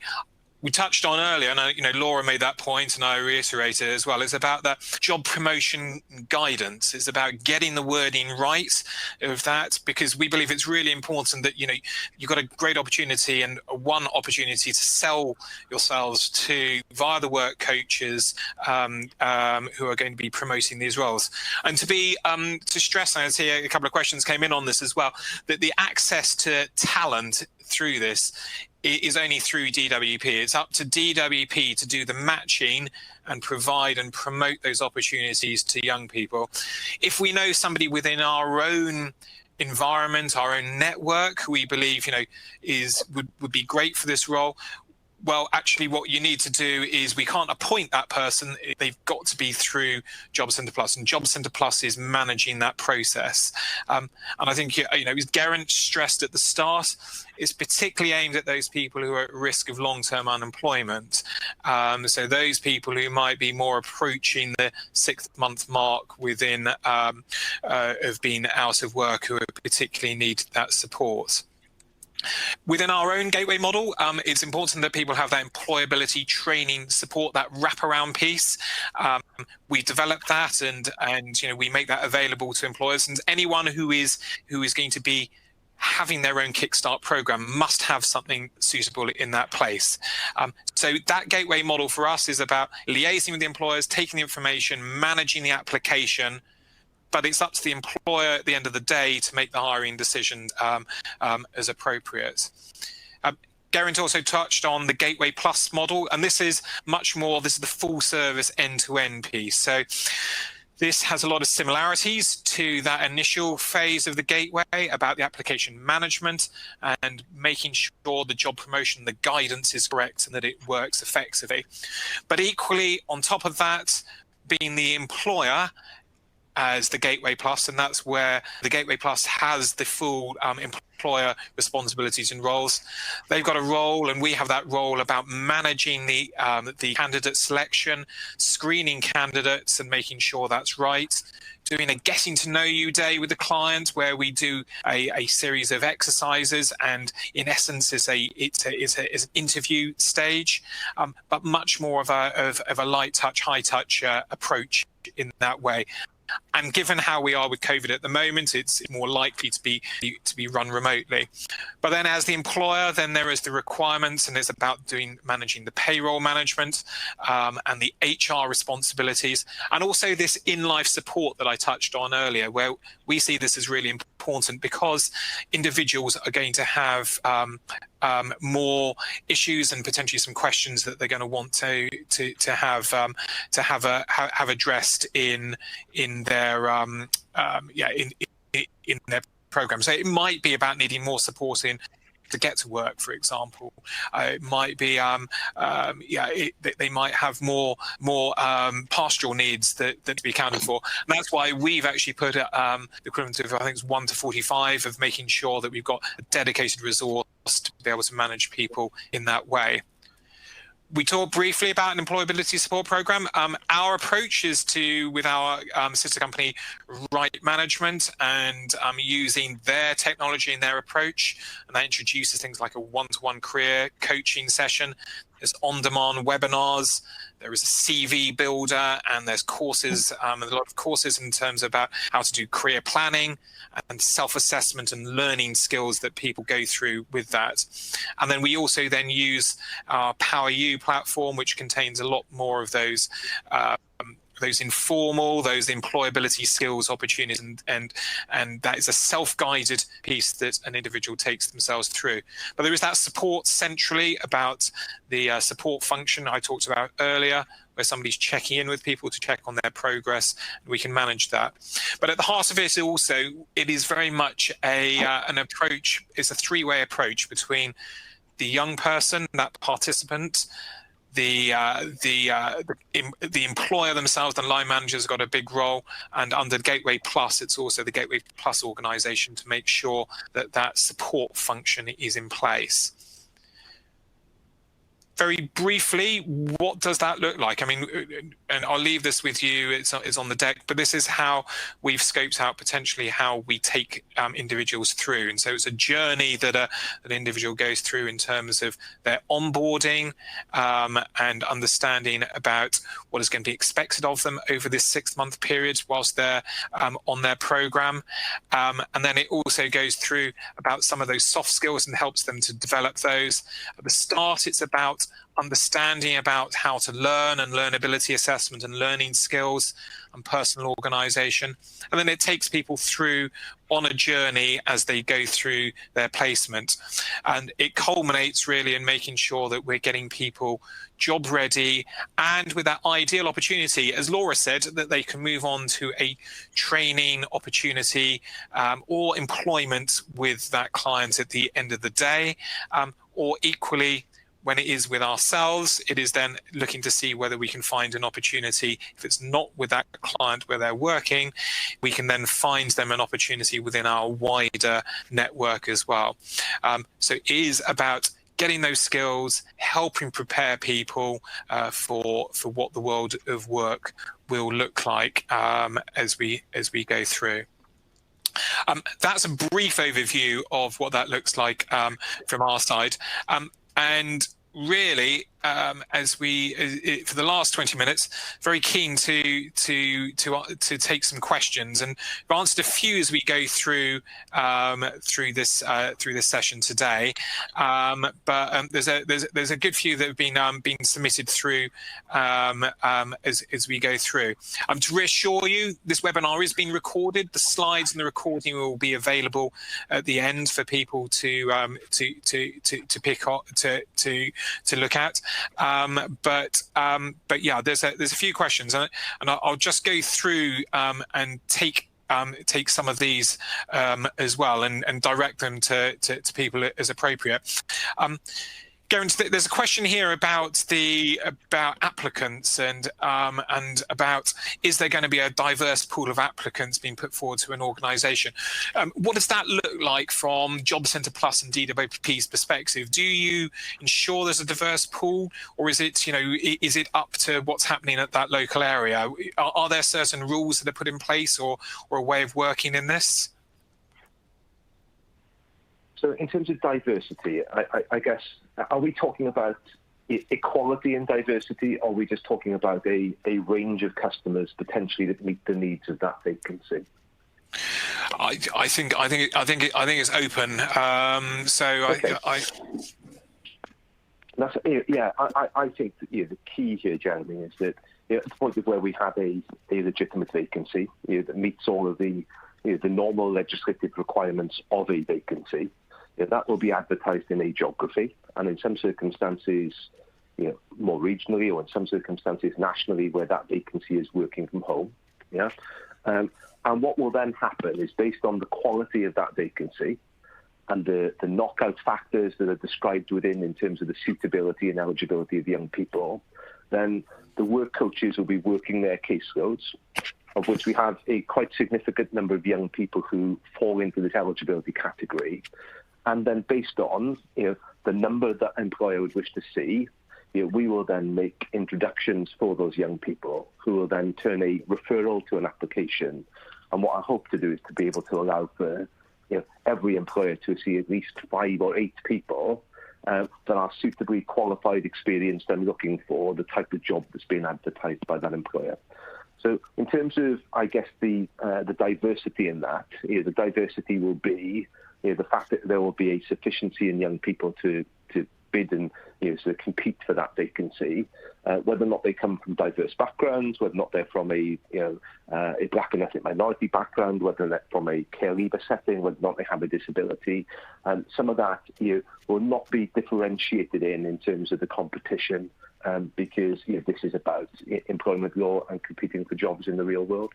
We touched on earlier, and Laura made that point, and I reiterate it as well. It's about that job promotion guidance. It's about getting the wording right of that, because we believe it's really important that you've got a great opportunity and one opportunity to sell yourselves to via the work coaches who are going to be promoting these roles. And to stress, and I see a couple of questions came in on this as well, that the access to talent through this is only through DWP. It's up to DWP to do the matching and provide and promote those opportunities to young people. If we know somebody within our own environment, our own network, who we believe would be great for this role, well, actually, what you need to do is, we can't appoint that person. They've got to be through Job Centre Plus, and Job Centre Plus is managing that process. And I think, as Geraint stressed at the start, it's particularly aimed at those people who are at risk of long-term unemployment. So those people who might be more approaching the 6-month mark within of being out of work, who particularly need that support. Within our own gateway model, it's important that people have that employability training support, that wraparound piece. We develop that, and we make that available to employers, and anyone who is going to be having their own Kickstart program must have something suitable in that place. So that gateway model for us is about liaising with the employers, taking the information, managing the application, but it's up to the employer at the end of the day to make the hiring decision as appropriate. Geraint also touched on the Gateway Plus model, and this is the full service end-to-end piece. So this has a lot of similarities to that initial phase of the Gateway about the application management and making sure the job promotion, the guidance is correct and that it works effectively. But equally, on top of that, being the employer as the Gateway Plus, and that's where the Gateway Plus has the full employer responsibilities and roles. They've got a role, and we have that role about managing the candidate selection, screening candidates and making sure that's right, doing a getting to know you day with the client, where we do a series of exercises, and in essence it's an interview stage, but much more of a light touch, high touch approach in that way. And given how we are with COVID at the moment, it's more likely to be run remotely. But then as the employer, then there is the requirements, and it's about managing the payroll management and the HR responsibilities, and also this in-life support that I touched on earlier, where we see this as really important, because individuals are going to have more issues and potentially some questions that they're going to want to have addressed in their in their program. So it might be about needing more support to get to work, for example. It might be they might have more pastoral needs that to be accounted for. And that's why we've actually put the equivalent of, I think it's 1 to 45, of making sure that we've got a dedicated resource to be able to manage people in that way. We talked briefly about an employability support program. Our approach is with our sister company, Right Management, and using their technology and their approach. And that introduces things like a one-to-one career coaching session. There's on-demand webinars. There is a CV builder, and there's courses, a lot of courses in terms about how to do career planning and self-assessment and learning skills that people go through with that. And then we also use our PowerU platform, which contains a lot more of those informal, those employability skills opportunities, and that is a self-guided piece that an individual takes themselves through. But there is that support centrally about the support function I talked about earlier, where somebody's checking in with people to check on their progress, and we can manage that. But at the heart of it also, it is very much an approach. It's a three-way approach between the young person, that participant, the employer themselves, the line managers, got a big role, and under Gateway Plus, it's also the Gateway Plus organisation to make sure that that support function is in place. Very briefly, what does that look like? I mean, and I'll leave this with you, it's on the deck, but this is how we've scoped out potentially how we take individuals through. And so it's a journey that an individual goes through in terms of their onboarding and understanding about what is going to be expected of them over this 6-month period whilst they're on their program. And then it also goes through about some of those soft skills and helps them to develop those. At the start, it's about understanding about how to learn and learnability assessment and learning skills and personal organisation. And then it takes people through on a journey as they go through their placement. And it culminates really in making sure that we're getting people job ready and with that ideal opportunity, as Laura said, that they can move on to a training opportunity or employment with that client at the end of the day, or equally, when it is with ourselves, it is then looking to see whether we can find an opportunity. If it's not with that client where they're working, we can then find them an opportunity within our wider network as well. So it is about getting those skills, helping prepare people for what the world of work will look like as we go through. That's a brief overview of what that looks like from our side. And really, as we for the last 20 minutes, very keen to take some questions, and we've answered a few as we go through this session today. But there's a good few that have been submitted through as we go through. To reassure you, this webinar is being recorded. The slides and the recording will be available at the end for people to pick up to look at. But yeah, there's a few questions, and I'll just go through and take some of these as well and direct them to people as appropriate. There's a question here about applicants and about, is there going to be a diverse pool of applicants being put forward to an organisation? What does that look like from Job Centre Plus and DWP's perspective? Do you ensure there's a diverse pool, or is it up to what's happening at that local area? Are there certain rules that are put in place or a way of working in this? So in terms of diversity, I guess, are we talking about equality and diversity, or are we just talking about a range of customers potentially that meet the needs of that vacancy? I think it's open. Okay. I think that, the key here, Jeremy, is that at the point of where we have a legitimate vacancy that meets all of the normal legislative requirements of a vacancy, that will be advertised in a geography, and in some circumstances, more regionally, or in some circumstances nationally, where that vacancy is working from home. And what will then happen is, based on the quality of that vacancy and the knockout factors that are described within in terms of the suitability and eligibility of young people, then the work coaches will be working their caseloads, of which we have a quite significant number of young people who fall into this eligibility category. And then based on the number that employer would wish to see, we will then make introductions for those young people, who will then turn a referral to an application. And what I hope to do is to be able to allow for every employer to see at least 5 or 8 people that are suitably qualified, experienced, and looking for the type of job that's being advertised by that employer. So in terms of, I guess, the diversity in that, the diversity will be the fact that there will be a sufficiency in young people to bid and to compete for that vacancy, whether or not they come from diverse backgrounds, whether or not they're from a black and ethnic minority background, whether they're from a care leaver setting, whether or not they have a disability, and some of that will not be differentiated in terms of the competition, because this is about employment law and competing for jobs in the real world.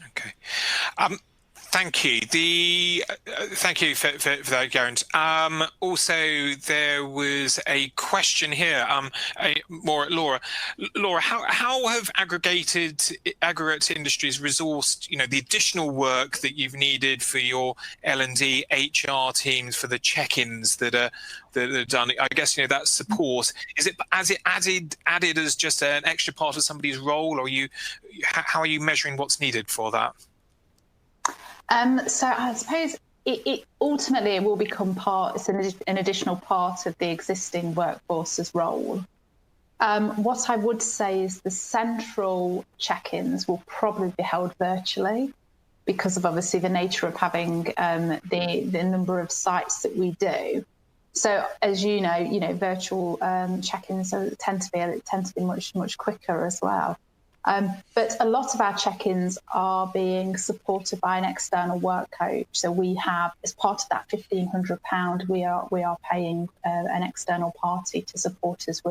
Okay. Thank you. Thank you for that, Geraint. Also, there was a question here, more at Laura. Laura, how have aggregate industries resourced, the additional work that you've needed for your L&D HR teams for the check-ins that are done? I guess that support, is it added as just an extra part of somebody's role, or how are you measuring what's needed for that? So I suppose it ultimately will become it's an additional part of the existing workforce's role. What I would say is the central check-ins will probably be held virtually because of obviously the nature of having the number of sites that we do. So as you know, virtual check-ins tend to be much quicker as well. But a lot of our check-ins are being supported by an external work coach. So we have, as part of that £1,500, we are paying an external party to support us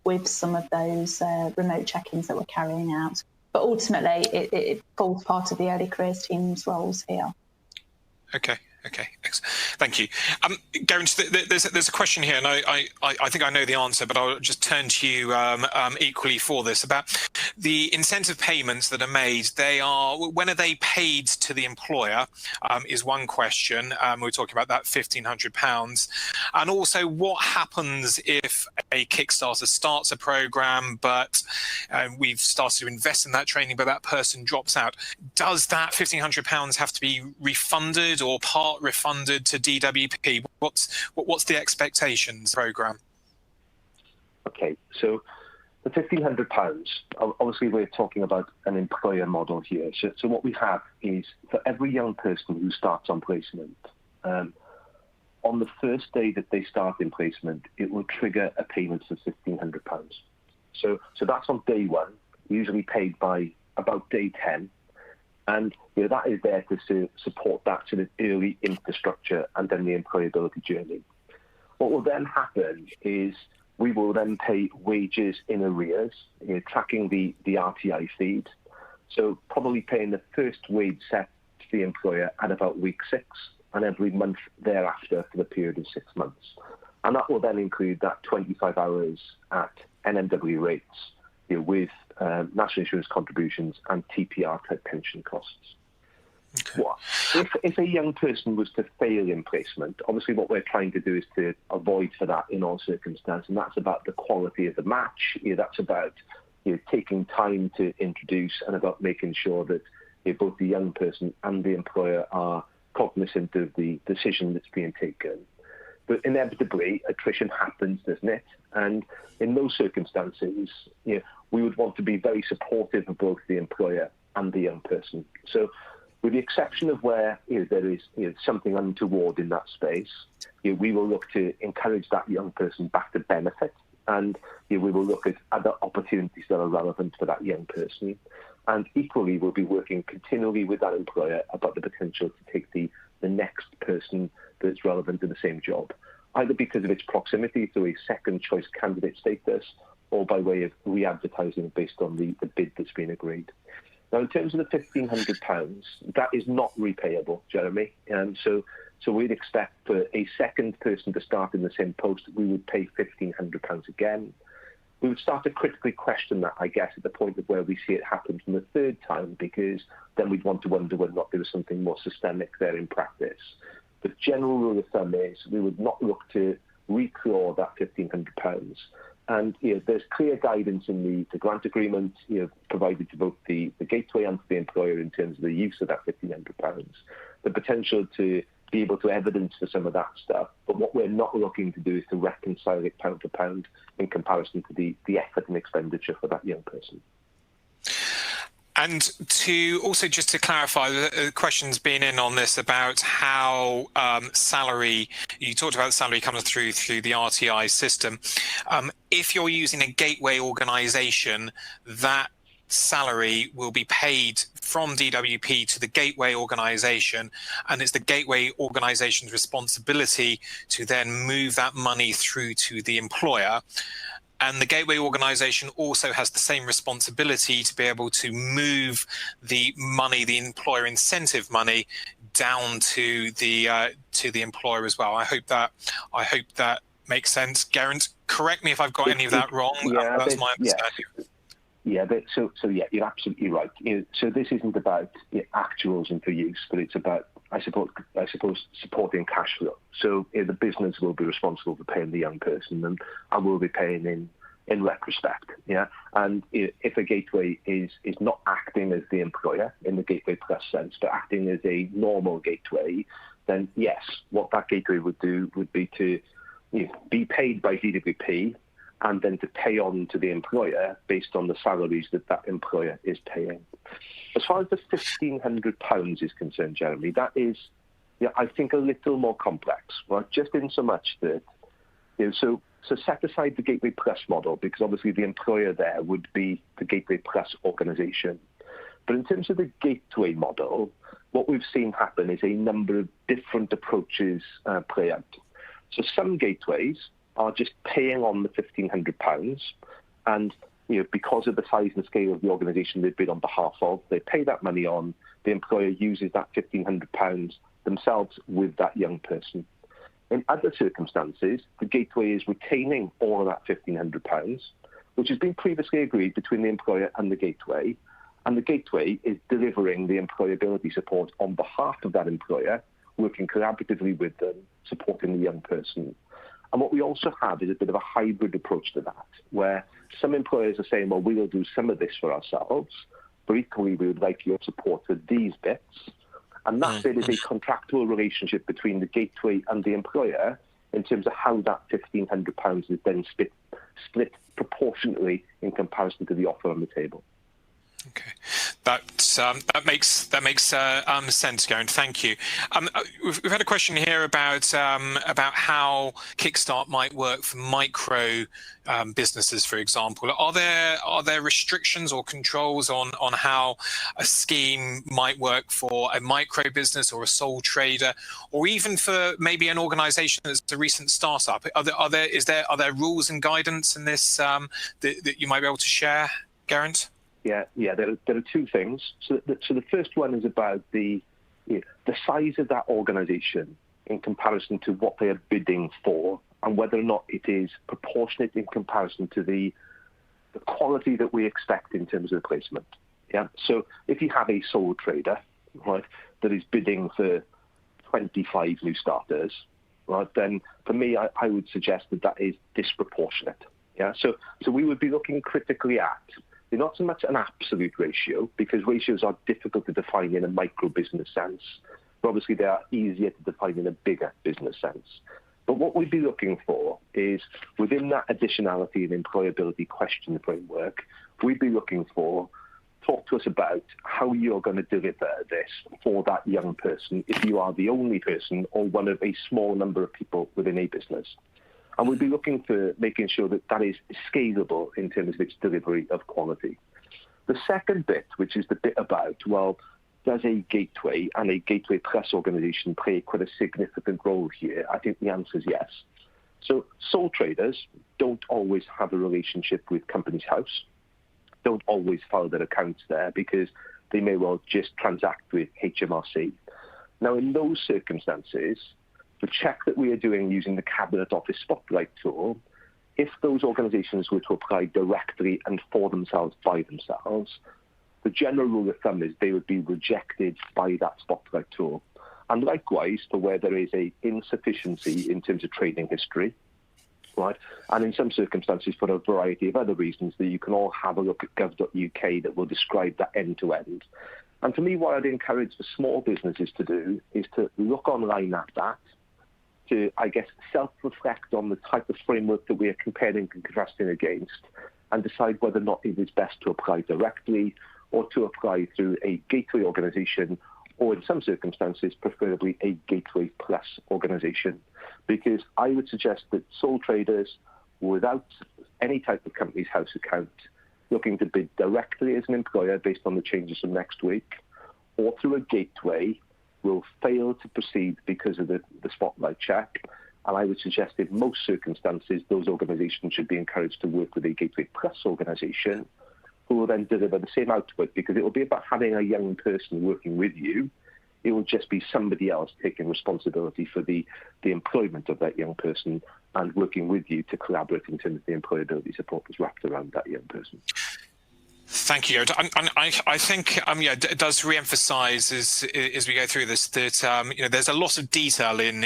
with some of those remote check-ins that we're carrying out. But ultimately, it falls part of the early careers team's roles here. Okay. Excellent. Thank you. Geraint, there's a question here, and I think I know the answer, but I'll just turn to you equally for this, about the incentive payments that are made. When are they paid to the employer, is one question. We're talking about that £1,500. And also, what happens if a Kickstarter starts a program, but we've started to invest in that training, but that person drops out? Does that £1,500 have to be refunded or refunded to DWP? What's the expectations program? Okay, so the £1,500, obviously we're talking about an employer model here. So what we have is, for every young person who starts on placement, on the first day that they start in placement, it will trigger a payment of £1,500. So that's on day one, usually paid by about day 10. And that is there to support that sort of early infrastructure and then the employability journey. What will then happen is we will then pay wages in arrears, tracking the RTI feed. So probably paying the first wage set to the employer at about week 6 and every month thereafter for the period of 6 months. And that will then include that 25 hours at NMW rates, with national insurance contributions and TPR type pension costs. Okay. If a young person was to fail in placement, obviously what we're trying to do is to avoid for that in all circumstances, and that's about the quality of the match. That's about taking time to introduce, and about making sure that both the young person and the employer are cognizant of the decision that's being taken. But inevitably, attrition happens, doesn't it? And in those circumstances, we would want to be very supportive of both the employer and the young person. So, with the exception of where there is something untoward in that space, we will look to encourage that young person back to benefit, and we will look at other opportunities that are relevant for that young person. And equally, we'll be working continually with that employer about the potential to take the next person that's relevant to the same job, either because of its proximity to a second choice candidate status or by way of re-advertising based on the bid that's been agreed. Now, in terms of the £1,500, that is not repayable, Jeremy. So we'd expect for a second person to start in the same post, we would pay £1,500 again. We would start to critically question that, I guess, at the point of where we see it happen from the third time, because then we'd want to wonder whether or not there was something more systemic there in practice. The general rule of thumb is we would not look to reclaw that £1,500. And there's clear guidance in the grant agreement provided to both the gateway and to the employer in terms of the use of that £1,500. The potential to be able to evidence for some of that stuff. But what we're not looking to do is to reconcile it pound for pound in comparison to the effort and expenditure for that young person. And to also, just to clarify, the question's been in on this about how salary, you talked about salary coming through the RTI system. If you're using a gateway organisation, that salary will be paid from DWP to the gateway organisation, and it's the gateway organisation's responsibility to then move that money through to the employer. And the gateway organisation also has the same responsibility to be able to move the money, the employer incentive money, down to the employer as well. I hope that makes sense. Geraint, correct me if I've got any of that wrong. That's my understanding. You're absolutely right. So this isn't about actuals and for use, but it's about, I suppose, supporting cash flow. So the business will be responsible for paying the young person, and I will be paying in retrospect. Yeah, and if a gateway is not acting as the employer in the Gateway Plus sense, but acting as a normal gateway, then yes, what that gateway would do would be to be paid by DWP and then to pay on to the employer based on the salaries that employer is paying. As far as the £1,500 is concerned, Jeremy, that is, I think, a little more complex, right? Just in so much that, so set aside the Gateway Plus model, because obviously the employer there would be the Gateway Plus organisation. But in terms of the gateway model, what we've seen happen is a number of different approaches play out. So some gateways are just paying on the £1,500, and because of the size and scale of the organisation they've bid on behalf of, they pay that money on. The employer uses that £1,500 themselves with that young person. In other circumstances, the gateway is retaining all of that £1,500, which has been previously agreed between the employer and the gateway is delivering the employability support on behalf of that employer, working collaboratively with them, supporting the young person. And what we also have is a bit of a hybrid approach to that, where some employers are saying, well, we will do some of this for ourselves, but equally we would like your support for these bits. And that bit is a contractual relationship between the gateway and the employer in terms of how that £1,500 is then split proportionately in comparison to the offer on the table. Okay, that makes sense, Geraint. Thank you. We've had a question here about how Kickstart might work for micro businesses, for example. Are there restrictions or controls on how a scheme might work for a micro business or a sole trader, or even for maybe an organisation that's a recent startup? Are there rules and guidance in this that you might be able to share, Geraint? Yeah. There are two things. So the first one is about the size of that organisation in comparison to what they are bidding for, and whether or not it is proportionate in comparison to the quality that we expect in terms of the placement. Yeah. So if you have a sole trader, right, that is bidding for 25 new starters, right, then for me, I would suggest that is disproportionate. Yeah. So we would be looking critically at not so much an absolute ratio, because ratios are difficult to define in a micro business sense, but obviously they are easier to define in a bigger business sense. But what we'd be looking for is, within that additionality and employability question framework, we'd be looking for, talk to us about how you're going to deliver this for that young person if you are the only person or one of a small number of people within a business. And we'd be looking for making sure that is scalable in terms of its delivery of quality. The second bit, which is the bit about, well, does a gateway and a Gateway Plus organisation play quite a significant role here? I think the answer is yes. So sole traders don't always have a relationship with Companies House, don't always file their accounts there, because they may well just transact with HMRC. Now, in those circumstances, the check that we are doing using the Cabinet Office Spotlight tool, if those organisations were to apply directly and for themselves by themselves, the general rule of thumb is they would be rejected by that Spotlight tool. And likewise, for where there is a insufficiency in terms of trading history, right, and in some circumstances for a variety of other reasons that you can all have a look at gov.uk that will describe that end to end. And for me, what I'd encourage the small businesses to do is to look online at that, to, I guess, self-reflect on the type of framework that we are comparing and contrasting against, and decide whether or not it is best to apply directly or to apply through a gateway organisation, or in some circumstances, preferably a Gateway Plus organisation. Because I would suggest that sole traders without any type of Companies House account, looking to bid directly as an employer based on the changes from next week, or through a gateway, will fail to proceed because of the Spotlight check. And I would suggest in most circumstances, those organisations should be encouraged to work with a Gateway Plus organisation, who will then deliver the same output, because it will be about having a young person working with you it will just be somebody else taking responsibility for the employment of that young person and working with you to collaborate in terms of the employability support that's wrapped around that young person. Thank you. I think it does re-emphasise as we go through this that there's a lot of detail in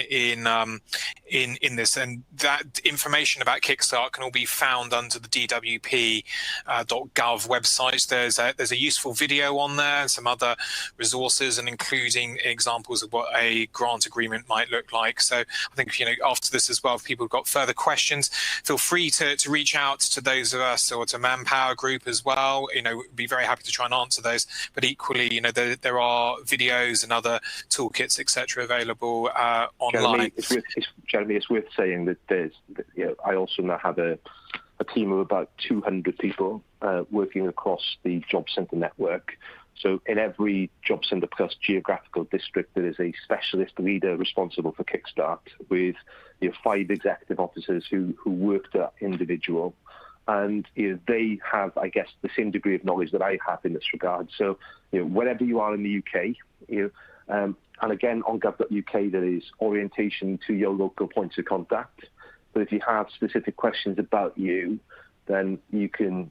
this, and that information about Kickstart can all be found under the DWP.gov website. There's a useful video on there and some other resources, and including examples of what a grant agreement might look like. So I think after this as well, if people have got further questions, feel free to reach out to those of us or to ManpowerGroup as well. We'd be very happy to try and answer those. But equally, there are videos and other toolkits, etc., available online. Jeremy, it's worth saying that I also now have a team of about 200 people working across the Job Centre network. So in every Job Centre Plus geographical district, there is a specialist leader responsible for Kickstart with 5 executive officers who work that individual. And they have, I guess, the same degree of knowledge that I have in this regard. So wherever you are in the UK, and again, on gov.uk, there is orientation to your local points of contact. But if you have specific questions about you, then you can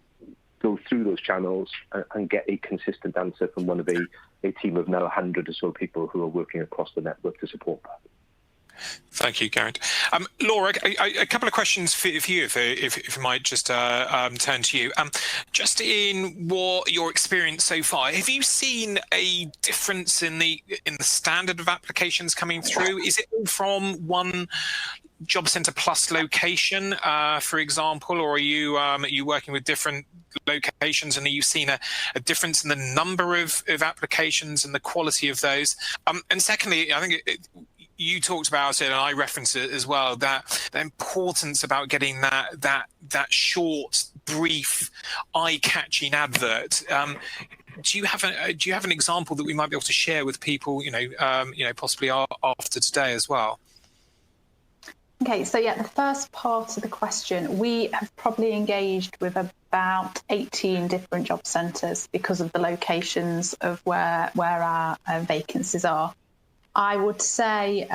go through those channels and get a consistent answer from one of a team of now 100 or so people who are working across the network to support that. Thank you, Garrett. Laura, a couple of questions for you, if I might just turn to you. Just in what your experience so far, have you seen a difference in the standard of applications coming through? Is it all from one Job Centre Plus location, for example, or are you working with different locations, and are you seeing a difference in the number of applications and the quality of those? And secondly, I think you talked about it, and I referenced it as well, that the importance about getting that short, brief, eye-catching advert. Do you have an example that we might be able to share with people, possibly after today as well? Okay, so the first part of the question, we have probably engaged with about 18 different job centres because of the locations of where our vacancies are. I would say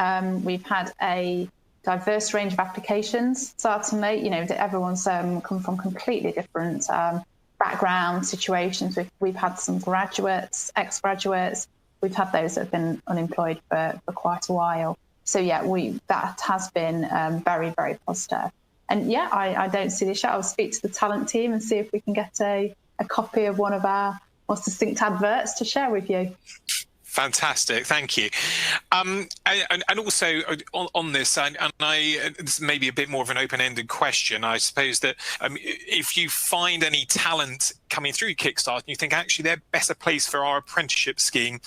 we've had a diverse range of applications. Certainly, everyone's come from completely different background situations. We've had some graduates, ex-graduates. We've had those that have been unemployed for quite a while. So that has been very, very positive. And I don't see the issue. I'll speak to the talent team and see if we can get a copy of one of our most distinct adverts to share with you. Fantastic, thank you. And also on this, this may be a bit more of an open-ended question. I suppose that if you find any talent coming through Kickstart and you think actually they're better placed for our apprenticeship scheme,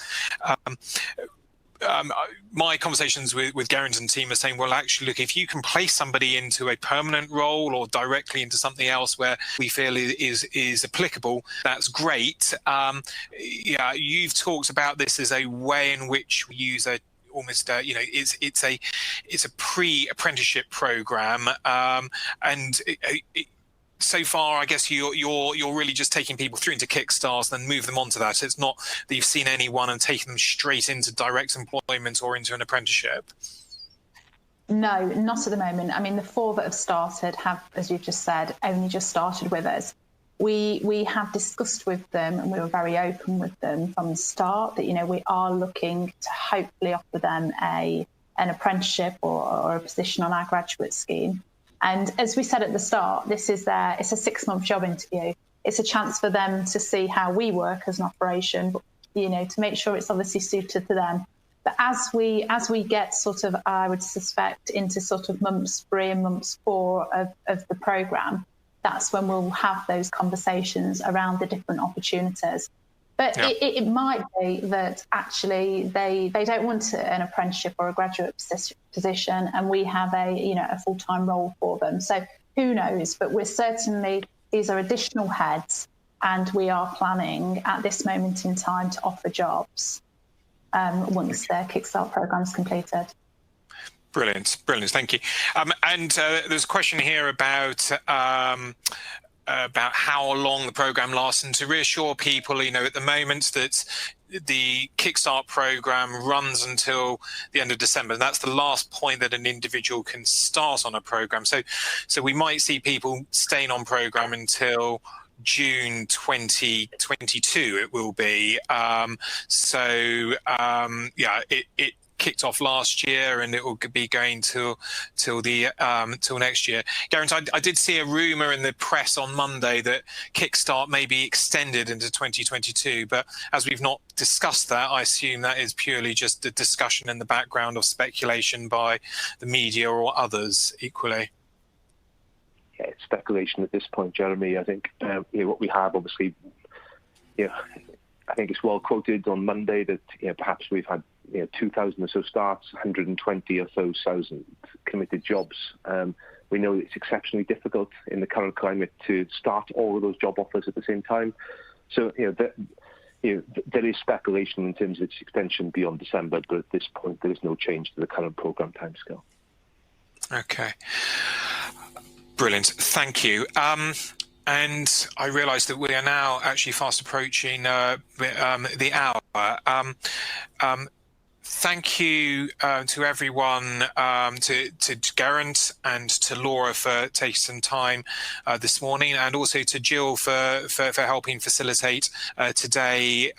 my conversations with Garrett and team are saying, well, actually, look, if you can place somebody into a permanent role or directly into something else where we feel is applicable, that's great. You've talked about this as a way in which we use it's a pre-apprenticeship program, and so far, I guess you're really just taking people through into Kickstart and then move them onto that. It's not that you've seen anyone and taken them straight into direct employment or into an apprenticeship. No, not at the moment. I mean, the 4 that have started have, as you've just said, only just started with us. We have discussed with them, and we were very open with them from the start that we are looking to hopefully offer them an apprenticeship or a position on our graduate scheme. And as we said at the start, it's a 6-month job interview. It's a chance for them to see how we work as an operation, but, to make sure it's obviously suited to them. But as we get sort of, I would suspect, into sort of months 3 and months 4 of the programme, that's when we'll have those conversations around the different opportunities. But it might be that actually they don't want an apprenticeship or a graduate position, and we have a full-time role for them. So who knows? But these are additional heads, and we are planning at this moment in time to offer jobs once their Kickstart programme is completed. Brilliant, thank you. And there's a question here about about how long the program lasts, and to reassure people, at the moment that the Kickstart program runs until the end of December. That's the last point that an individual can start on a program. So we might see people staying on program until June 2022 it will be. It kicked off last year, and it will be going till next year. Geraint, I did see a rumor in the press on Monday that Kickstart may be extended into 2022, but as we've not discussed that, I assume that is purely just a discussion in the background of speculation by the media or others equally. Yeah, it's speculation at this point, Jeremy. I think what we have, obviously, I think it's well quoted on Monday that perhaps we've had 2,000 or so starts, 120 or so thousand committed jobs. We know it's exceptionally difficult in the current climate to start all of those job offers at the same time. So there is speculation in terms of its extension beyond December, but at this point there is no change to the current programme timescale. Okay, brilliant. Thank you. And I realise that we are now actually fast approaching the hour. Thank you to everyone, to Geraint and to Laura for taking some time this morning, and also to Jill for helping facilitate today's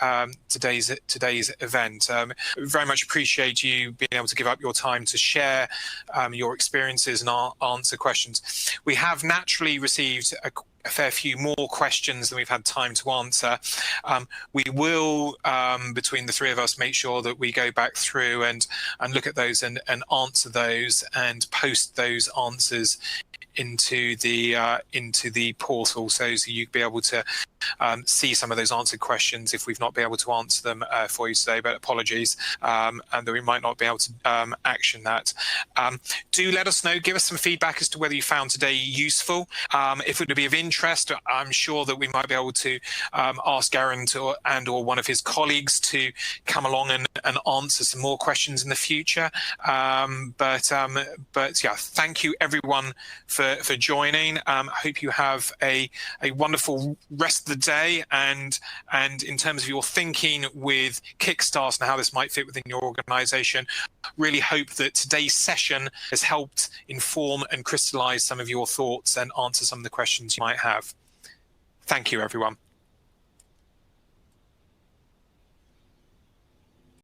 event. Very much appreciate you being able to give up your time to share your experiences and answer questions. We have naturally received a fair few more questions than we've had time to answer. We will, between the three of us, make sure that we go back through and look at those and answer those and post those answers into the portal, so you'll be able to see some of those answered questions if we've not been able to answer them for you today, but apologies, and that we might not be able to action that. Do let us know, give us some feedback as to whether you found today useful. If it would be of interest, I'm sure that we might be able to ask Geraint or one of his colleagues to come along and answer some more questions in the future. But yeah, thank you everyone for joining. I hope you have a wonderful rest of the day, and in terms of your thinking with Kickstart and how this might fit within your organisation, really hope that today's session has helped inform and crystallise some of your thoughts and answer some of the questions you might have. Thank you, everyone.